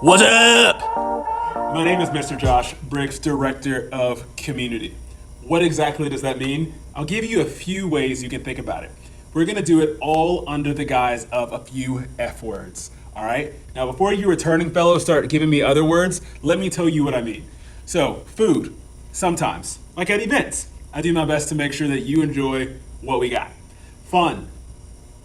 What's up? My name is Mr. Josh Briggs, Director of Community. What exactly does that mean? I'll give you a few ways you can think about it. We're going to do it all under the guise of a few F words. All right? Now, before you returning fellows start giving me other words, let me tell you what I mean. So, food, sometimes, like at events, I do my best to make sure that you enjoy what we got. Fun,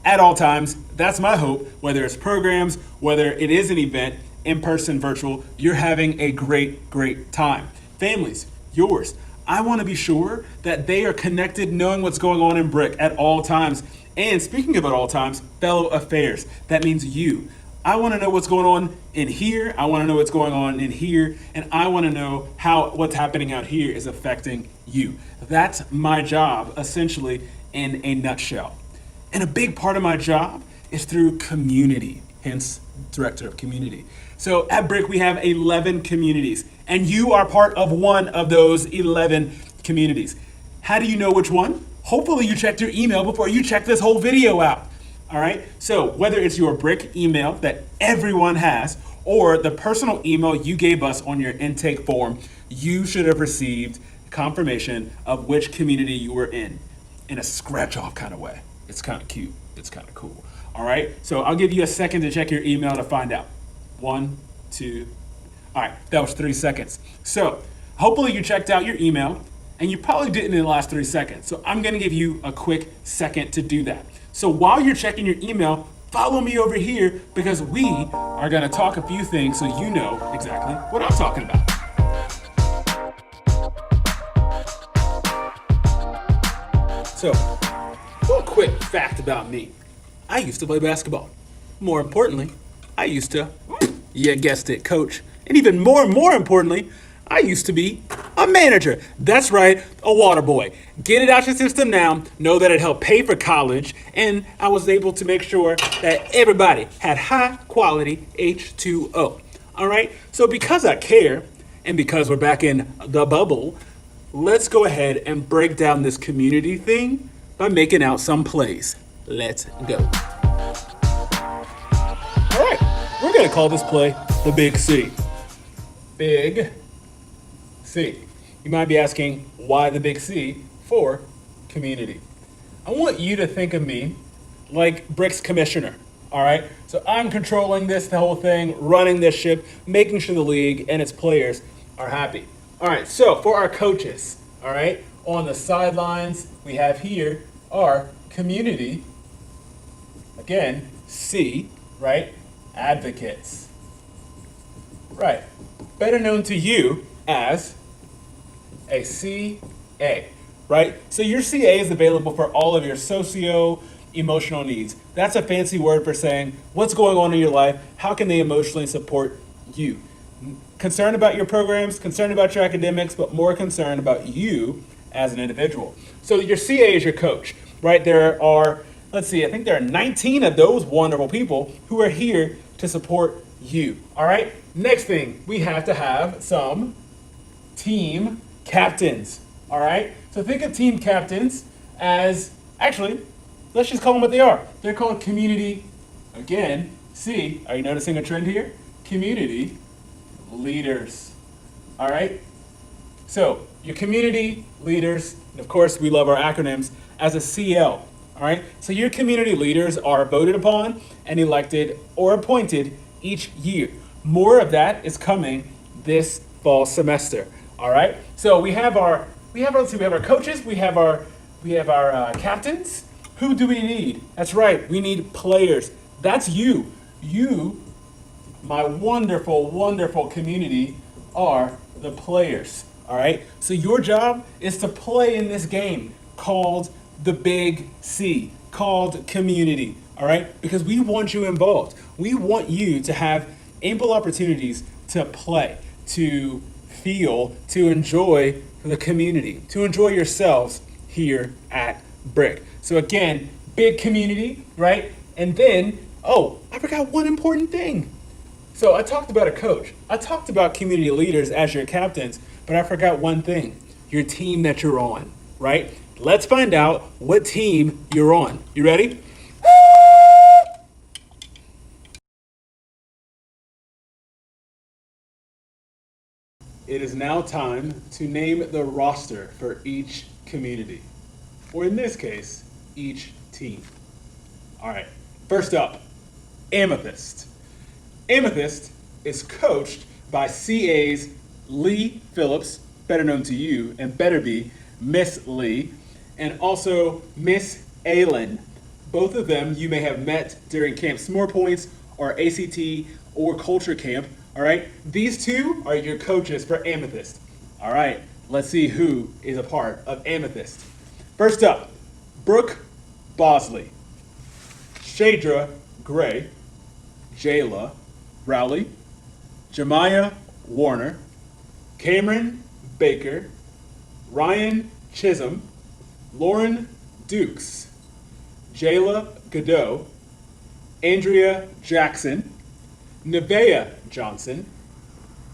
at all times. That's my hope, whether it's programs, whether it is an event, in person, virtual, you're having a great time. Families, yours. I want to be sure that they are connected, knowing what's going on in Brick at all times. And speaking of at all times, fellow affairs. That means you. I want to know what's going on in here. I want to know what's going on in here. And I want to know how what's happening out here is affecting you. That's my job, essentially, in a nutshell. And a big part of my job is through community, hence Director of Community. So at Brick, we have 11 communities, and you are part of one of those 11 communities. How do you know which one? Hopefully you checked your email before you check this whole video out. All right, so whether it's your Brick email that everyone has, or the personal email you gave us on your intake form, you should have received confirmation of which community you were in a scratch-off kind of way. It's kind of cute. It's kind of cool. All right, so I'll give you a second to check your email to find out. 1, 2. All right, that was 3 seconds. So hopefully you checked out your email, and you probably didn't in the last 3 seconds. So I'm going to give you a quick second to do that. So while you're checking your email, follow me over here because we are going to talk a few things so you know exactly what I'm talking about. So, a little quick fact about me. I used to play basketball. More importantly, I used to, you guessed it, coach. And even more importantly, I used to be a manager. That's right, a water boy. Get it out your system now. Know that it helped pay for college. And I was able to make sure that everybody had high quality H2O. All right, so because I care and because we're back in the bubble, let's go ahead and break down this community thing by making out some plays. Let's go. All right, we're gonna call this play the Big C. Big C. You might be asking, why the Big C? For community. I want you to think of me like Brick's commissioner, all right? So I'm controlling the whole thing, running this ship, making sure the league and its players are happy. All right, so for our coaches, all right, on the sidelines, we have here our community, again, C, right, advocates, right, better known to you as a CA, right? So your CA is available for all of your socio-emotional needs. That's a fancy word for saying what's going on in your life, how can they emotionally support you? Concerned about your programs, concerned about your academics, but more concerned about you as an individual. So your CA is your coach, right? There are, let's see, I think there are 19 of those wonderful people who are here to support you, all right? Next thing, we have to have some team captains, all right? So think of team captains as, actually, let's just call them what they are. They're called community, again, C, are you noticing a trend here? Community leaders, all right? So your community leaders, and of course we love our acronyms, as a CL, all right? So your community leaders are voted upon and elected or appointed each year. More of that is coming this fall semester, all right? So we have our coaches, we have our captains. Who do we need? That's right, we need players. That's you. You, my wonderful community, are the players, all right? So your job is to play in this game called the Big C, called community, all right? Because we want you involved. We want you to have ample opportunities to play, to feel, to enjoy the community, to enjoy yourselves here at Brick. So again, big community, right? And then, oh, I forgot one important thing. So I talked about a coach. I talked about community leaders as your captains, but I forgot one thing, your team that you're on, right? Let's find out what team you're on. You ready? it is now time to name the roster for each community, or in this case, each team. All right, first up, Amethyst. Amethyst is coached by CA's Lee Phillips, better known to you and better be Miss Lee, and also Miss Aylin. Both of them you may have met during Camp S'more Points or ACT or Culture Camp. All right, these two are your coaches for Amethyst. All right, let's see who is a part of Amethyst. First up, Brooke Bosley, Shadra Gray, Jayla Rowley, Jemiah Warner, Cameron Baker, Ryan Chisholm, Lauren Dukes, Jayla Godot, Andrea Jackson, Nevaeh Johnson,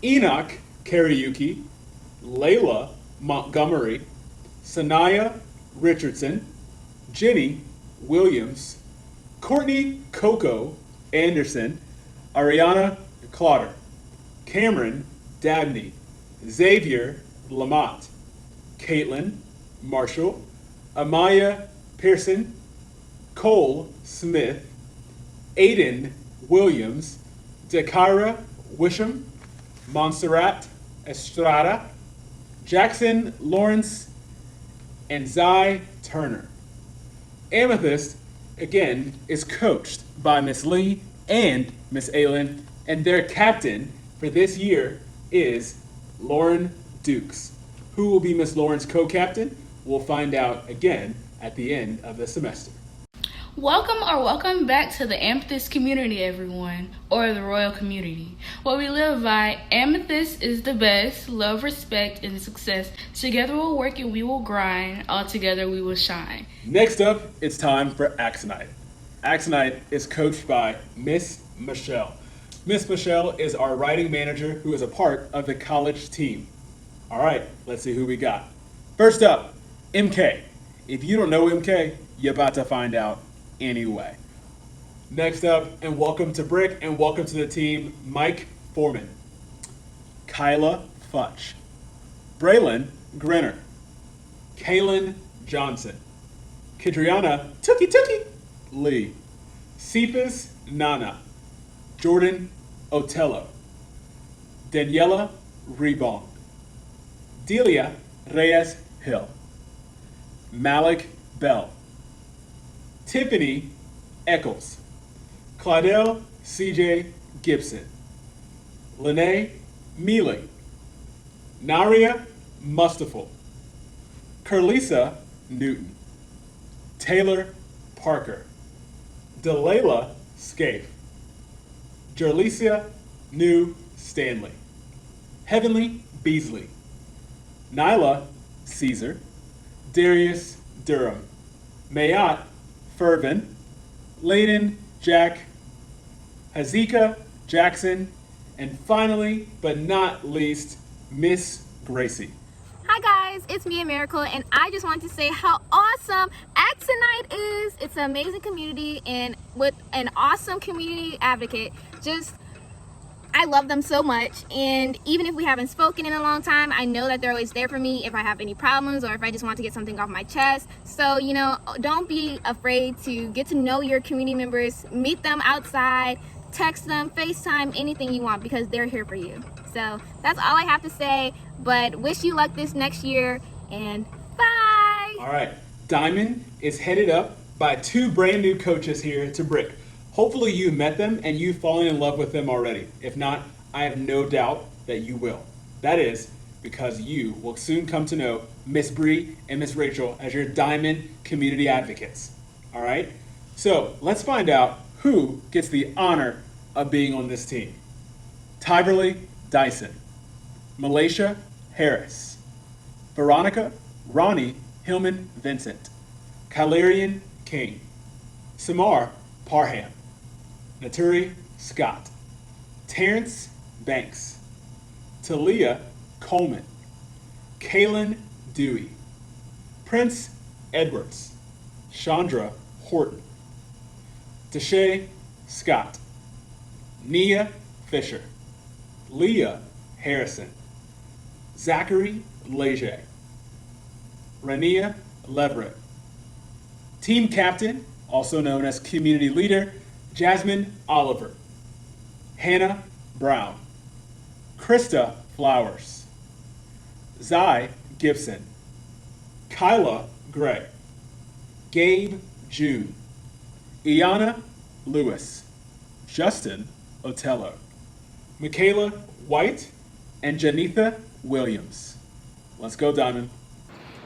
Enoch Kariuki, Layla Montgomery, Sanaya Richardson, Jenny Williams, Courtney Coco Anderson, Ariana Clotter, Cameron Dabney, Xavier Lamont, Caitlin Marshall, Amaya Pearson, Cole Smith, Aiden Williams, Dakira Wisham, Montserrat Estrada, Jackson Lawrence, and Zai Turner. Amethyst, again, is coached by Miss Lee and Miss Aylin, and their captain for this year is Lauren Dukes. Who will be Miss Lauren's co-captain? We'll find out again at the end of the semester. Welcome back to the Amethyst community, everyone, or the royal community. What we live by, Amethyst is the best, love, respect, and success. Together we'll work and we will grind, all together we will shine. Next up, it's time for Axonite. Axonite is coached by Miss Michelle. Miss Michelle is our writing manager who is a part of the college team. All right, let's see who we got. First up, MK. If you don't know MK, you're about to find out anyway. Next up, and welcome to Brick, and welcome to the team, Mike Foreman, Kyla Futch, Braylon Grenner, Kaylin Johnson, Kidriana Tookie Lee, Cephas Nana, Jordan Otello, Daniela Rebond, Delia Reyes Hill, Malik Bell, Tiffany Eccles, Claudel CJ Gibson, Lene Mealy, Naria Mustafel, Carlisa Newton, Taylor Parker, Delayla Scaife, Jerlicia New Stanley, Heavenly Beasley, Nyla Caesar, Darius Durham, Mayat Fervin, Layden Jack, Hazika Jackson, and finally, but not least, Miss Gracie. Hi guys, it's me, Miracle, and I just wanted to say how awesome Axonite is. It's an amazing community, and with an awesome community advocate. I love them so much, and even if we haven't spoken in a long time, I know that they're always there for me if I have any problems or if I just want to get something off my chest. So, don't be afraid to get to know your community members, meet them outside, text them, FaceTime, anything you want, because they're here for you. So that's all I have to say, but wish you luck this next year, and bye! All right, Diamond is headed up by two brand new coaches here to Brick. Hopefully you met them and you've fallen in love with them already. If not, I have no doubt that you will. That is because you will soon come to know Miss Bree and Miss Rachel as your Diamond community advocates. All right? So let's find out who gets the honor of being on this team. Tyverly Dyson, Malaysia Harris, Veronica Ronnie Hillman Vincent, Kylarian King, Samar Parham, Naturi Scott, Terrence Banks, Talia Coleman, Kaylin Dewey, Prince Edwards, Chandra Horton, Deshae Scott, Nia Fisher, Leah Harrison, Zachary Leger. Rania Leverett. Team captain, also known as community leader, Jasmine Oliver. Hannah Brown. Krista Flowers. Zai Gibson. Kyla Gray. Gabe June. Iana Lewis. Justin Otello. Michaela White, and Janitha Williams. Let's go, Diamond.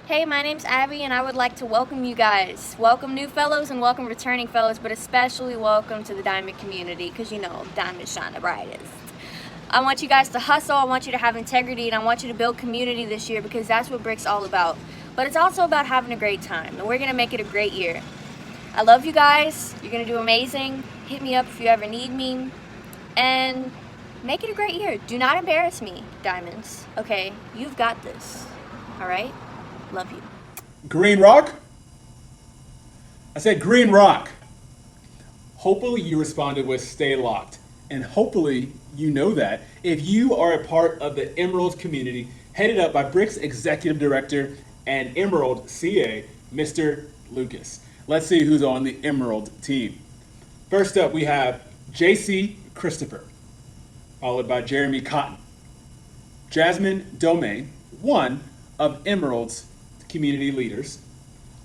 Hey, my name's Abby, and I would like to welcome you guys. Welcome new fellows and welcome returning fellows, but especially welcome to the Diamond community, because you know, diamonds shine the brightest. I want you guys to hustle, I want you to have integrity, and I want you to build community this year, because that's what Brick's all about. But it's also about having a great time, and we're going to make it a great year. I love you guys. You're going to do amazing. Hit me up if you ever need me. And make it a great year. Do not embarrass me, Diamonds. Okay? You've got this. All right? Love you. Green Rock? I said Green Rock. Hopefully you responded with stay locked. And hopefully you know that if you are a part of the Emerald community headed up by Brick's executive director and Emerald CA, Mr. Lucas. Let's see who's on the Emerald team. First up, we have JC Christopher, followed by Jeremy Cotton. Jasmine Domain, one of Emerald's community leaders.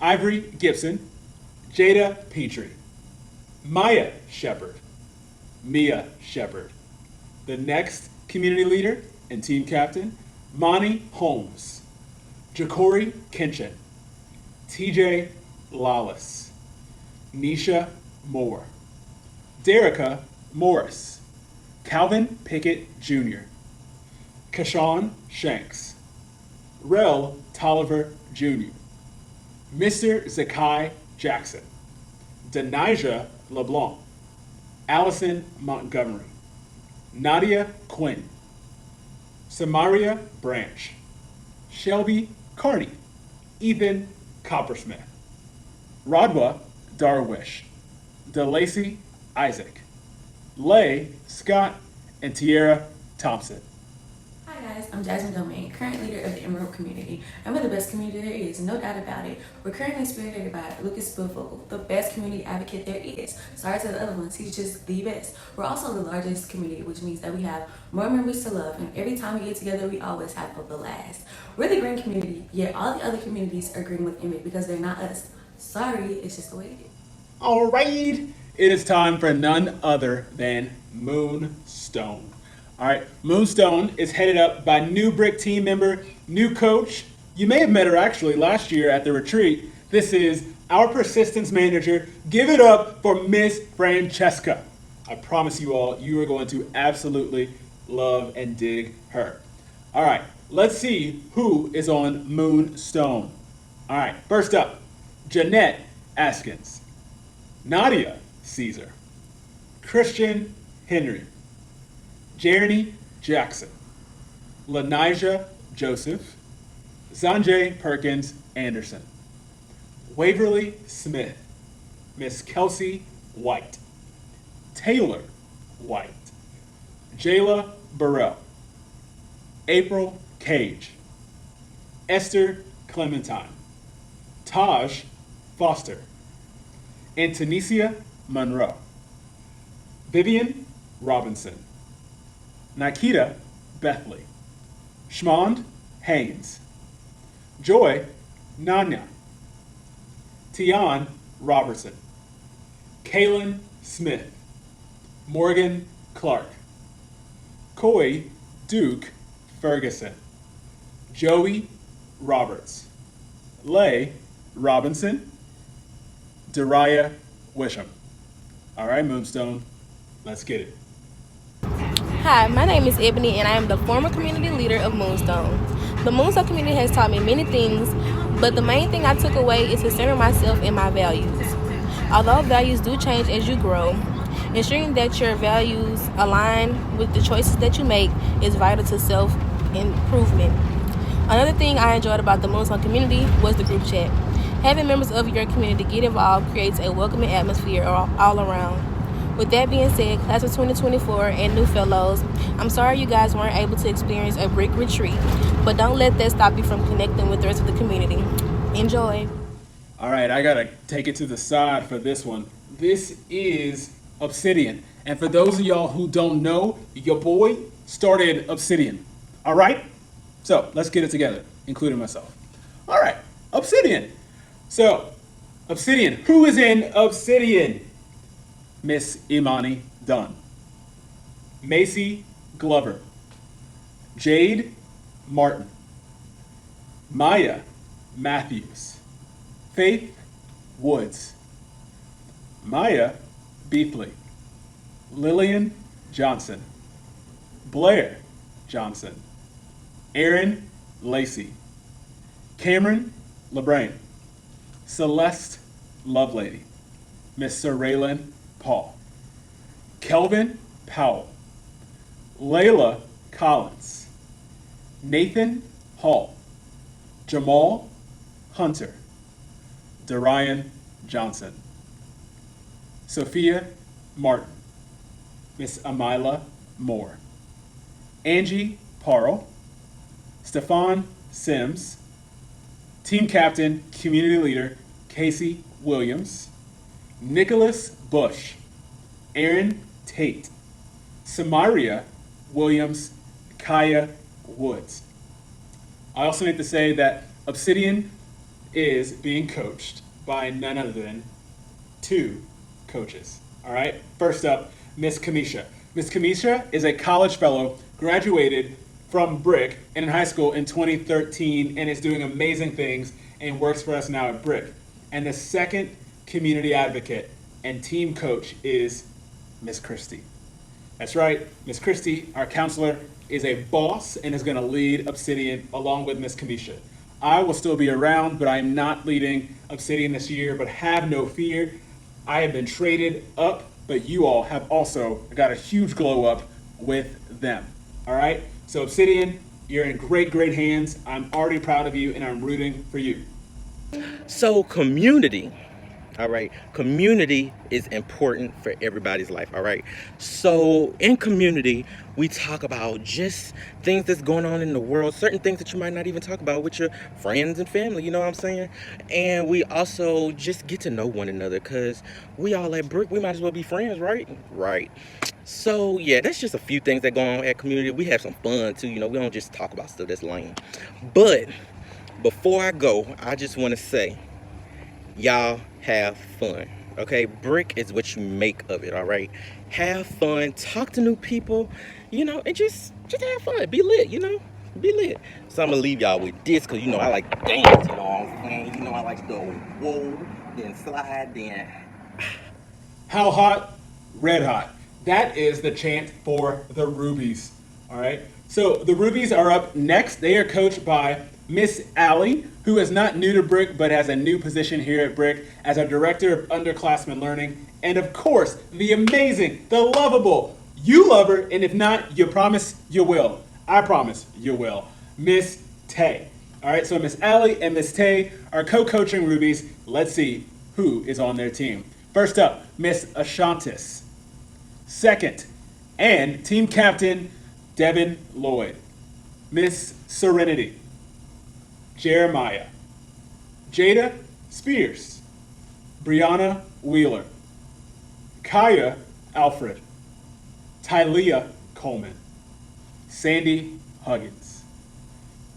Ivory Gibson, Jada Petrie, Maya Shepard, Mia Shepard. The next community leader and team captain, Monty Holmes, Ja'Cory Kinchin, TJ Lawless, Nisha Moore, Derica Morris, Calvin Pickett Jr., Kashawn Shanks, Rel Tolliver Jr., Mr. Zakai Jackson, Denijah LeBlanc, Allison Montgomery, Nadia Quinn, Samaria Branch, Shelby Carney, Ethan Coppersmith, Rodwa Darwish, DeLacy Isaac, Lay Scott, and Tierra Thompson. Hi guys, I'm Jasmine Domain, current leader of the Emerald community. I'm in the best community there is, no doubt about it. We're currently spearheaded by Lucas Spoonful, the best community advocate there is. Sorry to the other ones, he's just the best. We're also the largest community, which means that we have more members to love, and every time we get together, we always have a blast. We're the green community, yet all the other communities are green with image because they're not us. Sorry, it's just the way it is. All right, it is time for none other than Moonstone. All right, Moonstone is headed up by new Brick team member, new coach. You may have met her actually last year at the retreat. This is our persistence manager. Give it up for Miss Francesca. I promise you all, you are going to absolutely love and dig her. All right, let's see who is on Moonstone. All right, first up, Jeanette Askins, Nadia Caesar, Christian Henry, Jeremy Jackson, Lanijah Joseph, Sanjay Perkins Anderson, Waverly Smith, Miss Kelsey White, Taylor White, Jayla Burrell, April Cage, Esther Clementine, Taj Foster, Antonesia Monroe, Vivian Robinson, Nikita Bethley, Shmond Haynes, Joy Nanya, Tian Robertson, Kaylin Smith, Morgan Clark, Coy Duke Ferguson, Joey Roberts, Lay Robinson, Dariah Wisham. All right, Moonstone, let's get it. Hi, my name is Ebony and I am the former community leader of Moonstone. The Moonstone community has taught me many things, but the main thing I took away is to center myself in my values. Although values do change as you grow, ensuring that your values align with the choices that you make is vital to self-improvement. Another thing I enjoyed about the Moonstone community was the group chat. Having members of your community get involved creates a welcoming atmosphere all around. With that being said, class of 2024 and new fellows, I'm sorry you guys weren't able to experience a brick retreat, but don't let that stop you from connecting with the rest of the community. Enjoy. All right, I gotta take it to the side for this one. This is Obsidian. And for those of y'all who don't know, your boy started Obsidian. All right? So let's get it together, including myself. All right, Obsidian. So, Obsidian. Who is in Obsidian? Miss Imani Dunn. Macy Glover. Jade Martin. Maya Matthews. Faith Woods. Maya Beefley. Lillian Johnson. Blair Johnson. Aaron Lacey. Cameron LeBrain. Celeste Lovelady. Miss Sir Raylan Paul. Kelvin Powell. Layla Collins. Nathan Hall. Jamal Hunter. Darian Johnson. Sophia Martin. Miss Amila Moore. Angie Parle. Stefan Sims. Team Captain, Community Leader, Casey Williams. Nicholas Bush. Aaron Tate. Samaria Williams. Kaya Woods. I also need to say that Obsidian is being coached by none other than 2 coaches. All right, first up, Miss Kamisha. Miss Kamisha is a college fellow, graduated from Brick in high school in 2013 and is doing amazing things and works for us now at Brick. And the second community advocate and team coach is Miss Christie. That's right, Miss Christie, our counselor, is a boss and is going to lead Obsidian along with Miss Kamisha. I will still be around, but I am not leading Obsidian this year, but have no fear. I have been traded up, but you all have also got a huge glow up with them. All right? So Obsidian, you're in great, great hands. I'm already proud of you, and I'm rooting for you. So community, all right, community is important for everybody's life, all right? So in community, we talk about just things that's going on in the world, certain things that you might not even talk about with your friends and family, you know what I'm saying? And we also just get to know one another, because we all at Brick, we might as well be friends, right? Right. So yeah, that's just a few things that go on at community. We have some fun too, you know, we don't just talk about stuff that's lame. But before I go, I just want to say, y'all have fun, okay? Brick is what you make of it, all right? Have fun, talk to new people, you know, and just have fun, be lit, you know, be lit. So I'm gonna leave y'all with this, because you know I like dance, you know what I'm saying? You know I like to go whoa, then slide, then How hot? Red hot. That is the chant for the Rubies. All right. So the Rubies are up next. They are coached by Miss Allie, who is not new to Brick, but has a new position here at Brick as our Director of Underclassmen Learning. And of course, the amazing, the lovable, you love her, and if not, you promise you will. I promise you will. Miss Tay. All right, so Miss Allie and Miss Tay are co-coaching Rubies. Let's see who is on their team. First up, Miss Ashantis. Second, and team captain, Devin Lloyd. Miss Serenity. Jeremiah. Jada Spears. Brianna Wheeler. Kaya Alfred. Tylea Coleman. Sandy Huggins.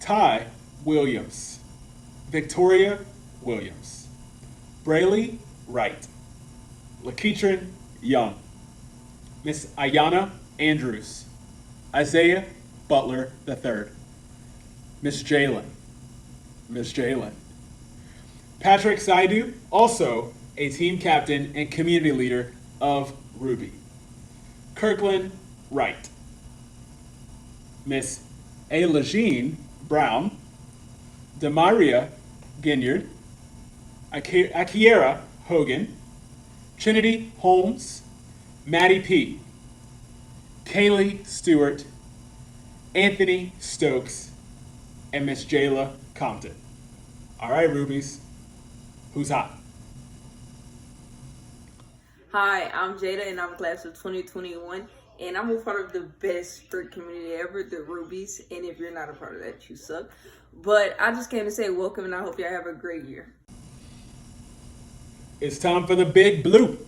Ty Williams. Victoria Williams. Brayley Wright. Lakeitron Young. Miss Ayana Andrews. Isaiah Butler III. Miss Jalen. Miss Jalen. Patrick Saidu, also a team captain and community leader of Ruby. Kirkland Wright. Miss Ailajine Brown. Demaria Ginyard. Akiera Hogan. Trinity Holmes. Maddie P. Kaylee Stewart. Anthony Stokes. And Miss Jayla Compton. All right, Rubies. Who's hot? Hi, I'm Jada and I'm a class of 2021. and I'm a part of the best brick community ever, the Rubies. And if you're not a part of that, you suck. But I just came to say welcome, and I hope y'all have a great year. It's time for the big blue.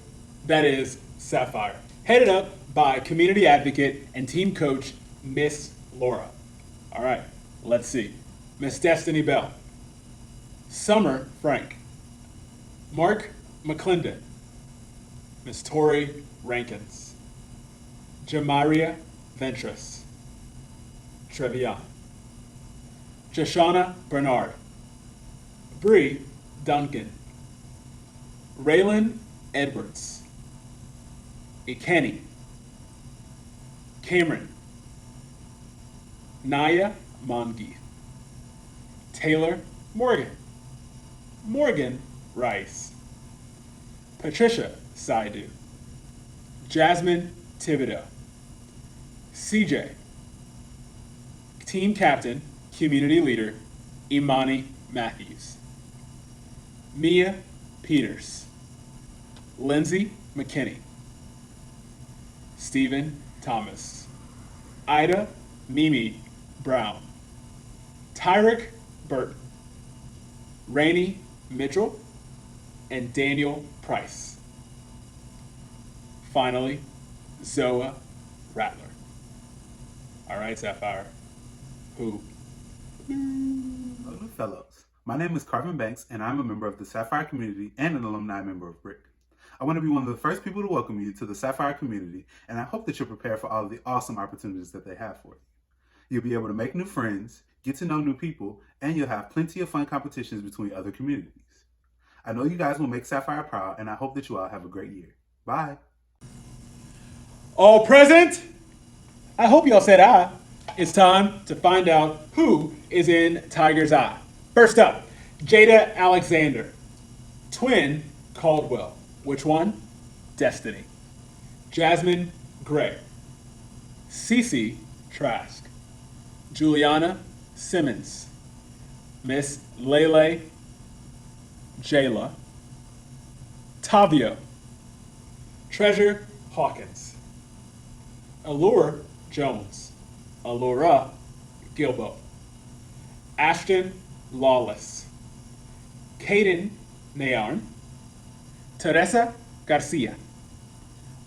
That is Sapphire. Headed up by community advocate and team coach, Miss Laura. All right, let's see. Miss Destiny Bell. Summer Frank. Mark McClendon. Miss Tori Rankins. Jamaria Ventris. Trevian. Joshana Bernard. Bree Duncan. Raylan Edwards. Ikenny. Cameron. Naya Mongeith. Taylor Morgan. Morgan Rice. Patricia Saidu. Jasmine Thibodeau. CJ. Team Captain, Community Leader, Imani Matthews. Mia Peters. Lindsay McKinney. Stephen Thomas. Ida Mimi Brown. Tyrick Burton. Rainey Mitchell. And Daniel Price. Finally, Zoa Rattler. All right, Sapphire. Who? Hello, fellows. My name is Carvin Banks, and I'm a member of the Sapphire community and an alumni member of BRIC. I want to be one of the first people to welcome you to the Sapphire community, and I hope that you're prepared for all of the awesome opportunities that they have for you. You'll be able to make new friends, get to know new people, and you'll have plenty of fun competitions between other communities. I know you guys will make Sapphire proud, and I hope that you all have a great year. Bye. All present? I hope y'all said aye. It's time to find out who is in Tiger's Eye. First up, Jada Alexander. Twin Caldwell. Which one? Destiny. Jasmine Gray. Cece Trask. Juliana Simmons. Miss Lele Jayla. Tavio. Treasure Hawkins. Allure Jones. Allura Gilbo. Ashton Lawless. Caden Nayarn. Teresa Garcia.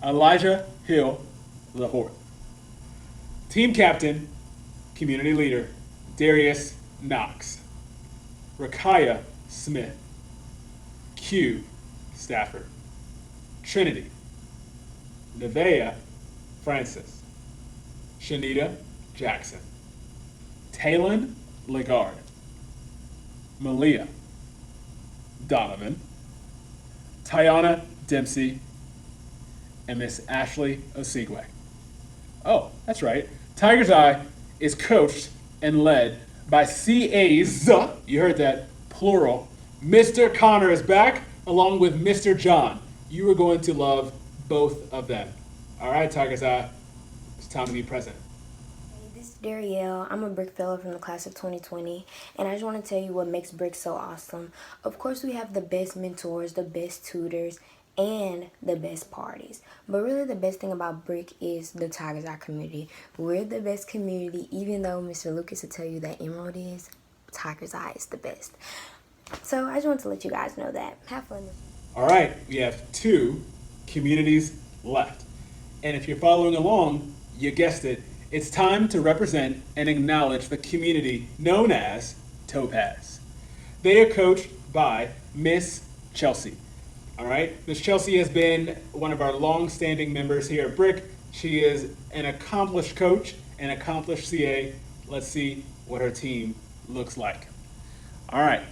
Elijah Hill Lahort. Team Captain, Community Leader, Darius Knox. Rakaya Smith. Q Stafford. Trinity. Nevea Francis. Shanita Jackson. Talon Legard. Malia. Donovan. Tiana Dempsey. And Miss Ashley Osigwe. Oh, that's right. Tiger's Eye is coached and led by CA's, you heard that, plural. Mr. Connor is back along with Mr. John. You are going to love both of them. All right, Tiger's Eye, it's time to be present. This is Darielle. I'm a BRIC fellow from the class of 2020, and I just want to tell you what makes BRIC so awesome. Of course, we have the best mentors, the best tutors, and the best parties. But really the best thing about BRIC is the Tigers Eye community. We're the best community, even though Mr. Lucas will tell you that Emerald is, Tigers Eye is the best. So I just want to let you guys know that. Have fun. All right, we have 2 communities left. And if you're following along, you guessed it, it's time to represent and acknowledge the community known as Topaz. They are coached by Miss Chelsea. All right, Miss Chelsea has been one of our long-standing members here at BRIC. She is an accomplished coach, an accomplished CA. Let's see what her team looks like. All right,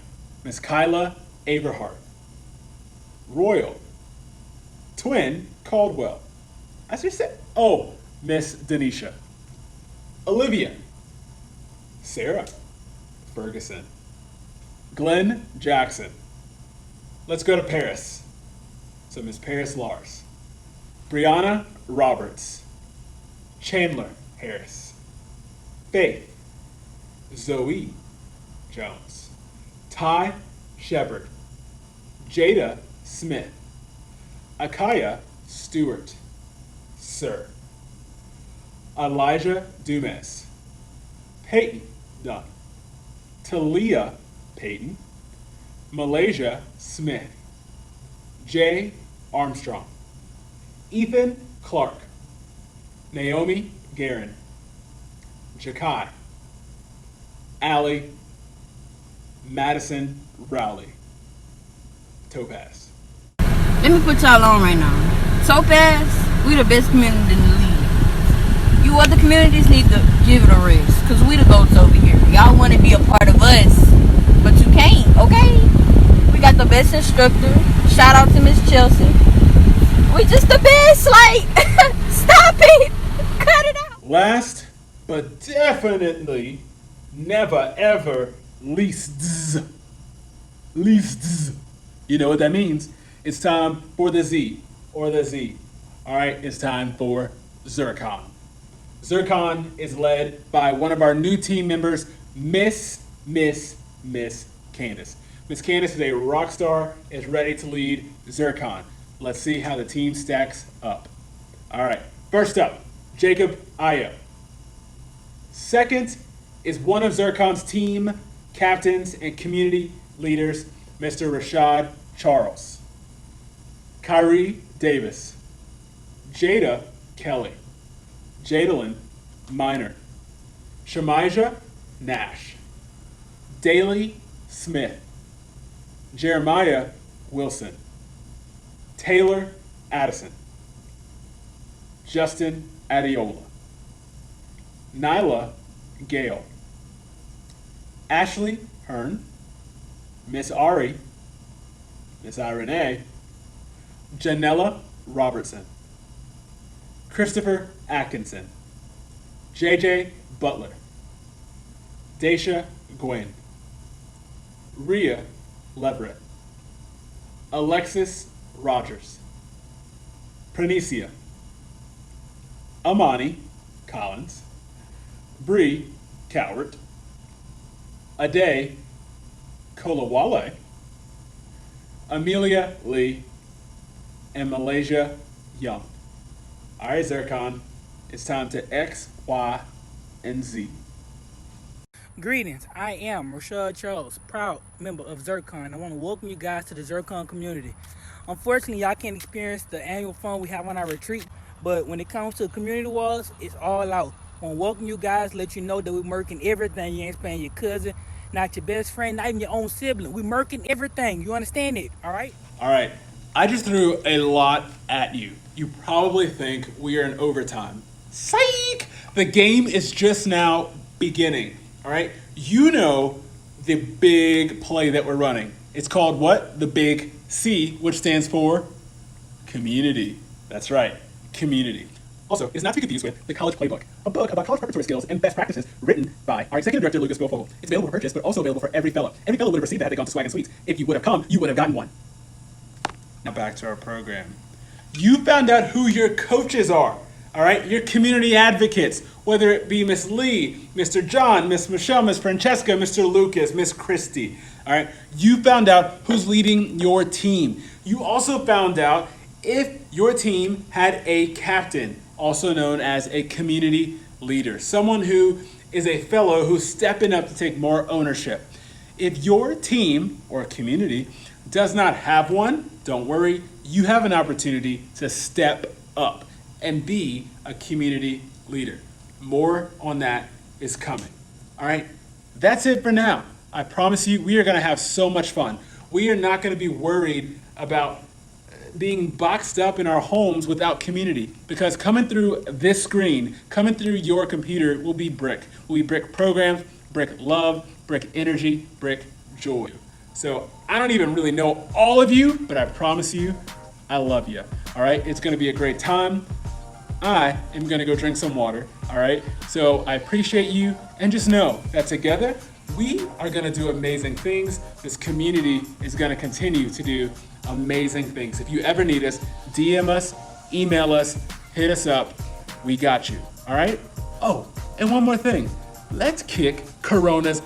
Miss Kyla Aberhart. Royal. Twin Caldwell. I just said, oh, Miss Denisha. Olivia. Sarah Ferguson. Glenn Jackson. Let's go to Paris. So Miss Paris Lars. Brianna Roberts. Chandler Harris. Faith. Zoe Jones. Ty Shepard. Jada Smith. Akaya Stewart. Sir. Elijah Dumas, Peyton Dunn, Talia Peyton, Malaysia Smith, Jay Armstrong, Ethan Clark, Naomi Guerin, Jakai, Allie, Madison Rowley, Topaz. Let me put y'all on right now. Topaz, we the best community in the league. You other communities need to give it a rest, because we the goats over here. Y'all want to be a part of us, but you can't, okay? We got the best instructor. Shout out to Miss Chelsea. We just the best, like, stop it. Cut it out. Last, but definitely never ever least. You know what that means? It's time for the Z, or the Z. All right, it's time for Zircon. Zircon is led by one of our new team members, Miss Candace. Miss Candace is a rock star, is ready to lead Zircon. Let's see how the team stacks up. All right, first up, Jacob Ayo. Second is one of Zircon's team captains and community leaders, Mr. Rashad Charles. Kyrie Davis. Jada Kelly. Jadalyn Minor. Shamijah Nash. Daly Smith. Jeremiah Wilson. Taylor Addison. Justin Adiola. Nyla Gale. Ashley Hearn. Miss Ari. Miss Irene. Janella Robertson. Christopher Atkinson. JJ Butler. Daisha Gwynn. Rhea Leverett. Alexis Rogers. Pranicia. Amani Collins. Bree Cowart. Ade Kolawale. Amelia Lee. And Malaysia Young. All right, Zircon, it's time to X, Y, and Z. Greetings, I am Rashad Charles, proud member of Zircon. I want to welcome you guys to the Zircon community. Unfortunately, y'all can't experience the annual fun we have on our retreat, but when it comes to community walls, it's all out. I want to welcome you guys, let you know that we're murking everything. You ain't sparing your cousin, not your best friend, not even your own sibling. We're murking everything. You understand it, all right? All right, I just threw a lot at you. You probably think we are in overtime. Psych! The game is just now beginning, all right? You know the big play that we're running. It's called what? The Big C, which stands for community. That's right, community. Also, it is not to be confused with The College Playbook, a book about college preparatory skills and best practices written by our executive director, Lucas Bill. It's available for purchase, but also available for every fellow. Every fellow would have received that had they gone to Swag and Sweets. If you would have come, you would have gotten one. Now back to our program. You found out who your coaches are, all right? Your community advocates, whether it be Miss Lee, Mr. John, Miss Michelle, Miss Francesca, Mr. Lucas, Miss Christy, all right? You found out who's leading your team. You also found out if your team had a captain, also known as a community leader, someone who is a fellow who's stepping up to take more ownership. If your team or community does not have one, don't worry, you have an opportunity to step up and be a community leader. More on that is coming. All right, that's it for now. I promise you, we are gonna have so much fun. We are not gonna be worried about being boxed up in our homes without community, because coming through this screen, coming through your computer will be Brick. Will be Brick programs, Brick love, Brick energy, Brick joy. So I don't even really know all of you, but I promise you, I love you. All right, it's gonna be a great time. I am gonna go drink some water. All right, so I appreciate you, and just know that together we are gonna do amazing things. This community is gonna continue to do amazing things. If you ever need us, DM us, email us, hit us up. We got you. All right. Oh, and one more thing. Let's kick Corona's